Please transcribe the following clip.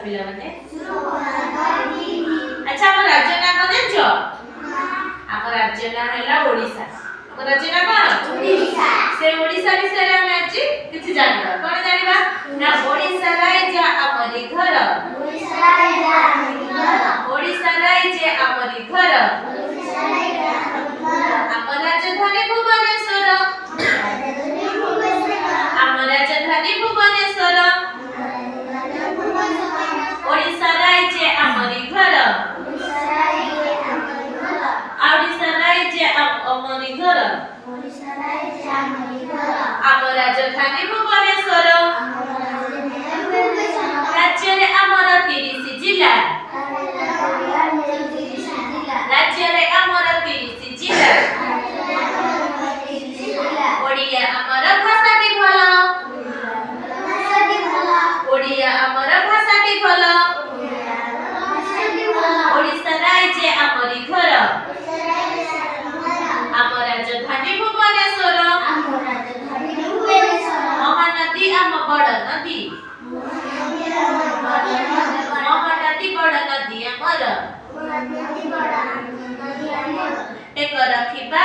ପିଲାମାନେ अच्छा ଆମ ରାଜ୍ୟ ନାଁ କଣ ଜାଣିଛ ଆମ ରାଜ୍ୟ ନାଁ ହେଲା ଓଡ଼ିଶା ଆମ ରାଜ୍ୟ ନାଁ କଣ ଓଡ଼ିଶା ସେ ଓଡ଼ିଶା ବିଷୟରେ ଆମେ ଆଜି କିଛି ଜାଣିବା କଣ ଜାଣିବା ନା ଓଡ଼ିଶା ରାଜ୍ୟ ଆମରି ଘର ଓଡ଼ିଶା ରାଜ୍ୟ ଆମରି ଘର ଆମ ରାଜଧାନୀ ଭୁବନେଶ୍ୱର ଆମ ରାଜଧାନୀ ଭୁବନେଶ୍ୱର ଓଡ଼ିଶା ରାଜ୍ୟ ଆମରି ଘର ଓଡ଼ିଶା ରାଜ୍ୟ ଆମରି ଘର ଆମ ରାଜଧାନୀ ଭୁବନେଶ୍ୱର ରାଜ୍ୟରେ ଆମର 30 ଜିଲ୍ଲା ରାଜ୍ୟରେ ଆମର 30 ଜିଲ୍ଲା ଓଡ଼ିଆ ଆମର ଭାଷାଟି ଭଲ ଓଡ଼ିଆ ଆମର ଭାଷାଟି ଭଲ ଓଡ଼ିଶା ରାଜ୍ୟ ଆମରି ଘର ଆମ ରାଜଧାନୀ ଭୁବନେଶ୍ୱର ମହାନଦୀ ଆମ ବଡ଼ ନଦୀ ମହାନଦୀ ବଡ଼ ନଦୀ ଆମର ଟେକ ରଖିବା